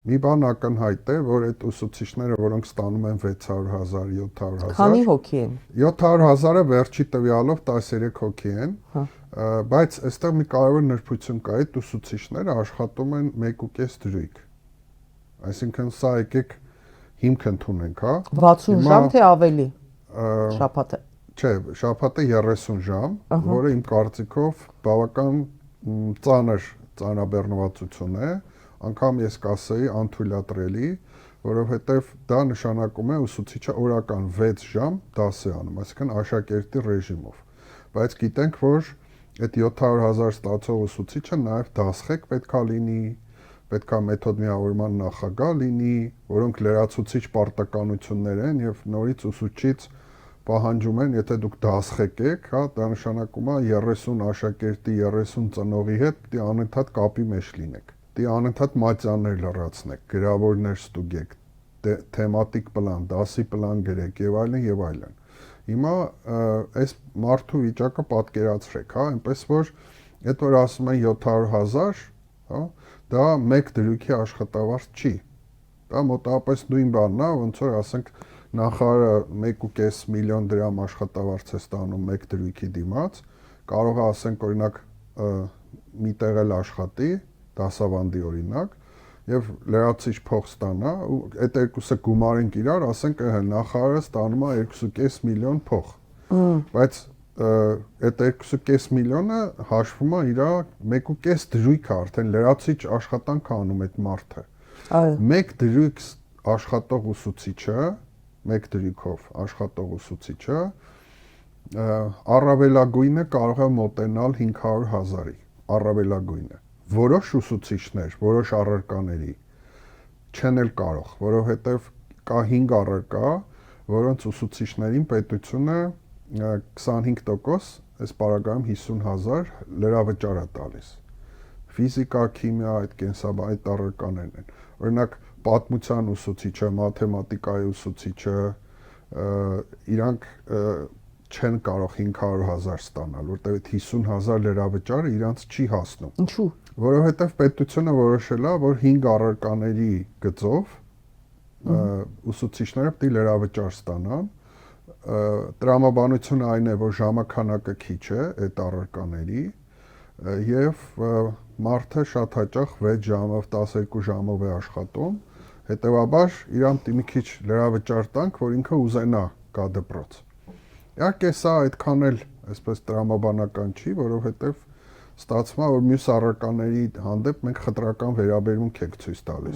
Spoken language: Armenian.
Մի բան ակնհայտ է, որ այդ ուսուցիչները, որոնք ստանում են 600,000, 700,000, քանի հոգի են։ 700,000-ը վերջի տվյալով 13 հոգի են, բայց այստեղ մի կարևոր նրբություն կա, այդ ուսուցիչները աշխատում են 1.5 դրույք։ Այսինքն սա եկեք հիմք ընդունենք, հա։ 60 ժամ թե ավելի շաբաթը։ Չէ, շաբաթը 30 ժամ, որը իմ կարծիքով բավական ծանր ծանրաբեռնվածություն է, անգամ ես կասեի անթույլատրելի, որովհետև դա նշանակում է ուսուցիչը օրական 6 ժամ դաս է անում, այսինքն աշակերտի ռեժիմով։ Բայց գիտենք, որ այդ 700,000 ստացող ուսուցիչը նաև դասղեկ պետքա լինի, պետքա մեթոդ միավորման նախագահ լինի, որոնք լրացուցիչ պարտականություններ են եւ նորից ուսուցիչից պահանջում են, եթե դուք դասղեկ եք, հա, դա նշանակում է 30 աշակերտի, 30 ծնողի հետ պիտի անընդհատ կապի մեջ լինեք։ Պիտի անընդհատ մատյաններ լրացնեք, գրավորներ ստուգեք, թեմատիկ պլան, դասի պլան գրեք եւ այլն եւ այլն։ Հիմա այս մարդու վիճակը պատկերացրեք, հա, այնպես որ այդ որ ասում են 700,000, հա, դա 1 դրույքի աշխատավարձ չի։ Դա մոտավորապես նույն բանն է, ոնց որ ասենք նախարարը 1.5 միլիոն դրամ աշխատավարձ է ստանում 1 դրույքի դիմաց, կարող է ասենք օրինակ մի տեղ էլ աշխատի, դասավանդի օրինակ, եւ լրացիչ փող ստանա, ու այդ երկուսը գումարենք իրար, ասենք նախարարը ստանում է 2.5 միլիոն փող։ Բայց այդ 2.5 միլիոնը հաշվում է իր 1.5 դրույքը արդեն լրացիչ աշխատանք անում այդ մարդը։ 1 դրույք աշխատող ուսուցիչը, 1 դրույքով աշխատող ուսուցիչը առավելագույնը կարող է մոտենալ 500,000-ի, առավելագույնը։ Որոշ ուսուցիչներ, որոշ առարկաների չեն էլ կարող, որովհետև կա 5 առարկա, որոնց ուսուցիչներին պետությունը 25%, այս պարագայում 50,000 լրավճար է տալիս։ Ֆիզիկա, քիմիա, այդ կենսաբան այդ առարկաներն են։ Օրինակ պատմության ուսուցիչը, մաթեմատիկայի ուսուցիչը, իրանք չեն կարող 500,000 ստանալ, որտեղ այդ 50,000 լրավճարը իրանց չի հասնում։ Ինչու՞։ Որովհետև պետությունը որոշել է, որ 5 առարկաների գծով ուսուցիչները պետք է լրավճար ստանան։ Տրամաբանությունը այն է, որ ժամանականակը քիչ է այդ առարկաների եւ մարդը շատ հաճախ 6 ժամով, 12 ժամով է աշխատում, հետեւաբար իրան մի քիչ լրավճար տանք, որ ինքը ուզենա գա դպրոց։ Իհարկե սա այդքան էլ այսպես տրամաբանական չի, որովհետեւ ստացվում է, որ մյուս առարկաների հանդեպ մենք խտրական վերաբերմունք ենք ցույց տալիս։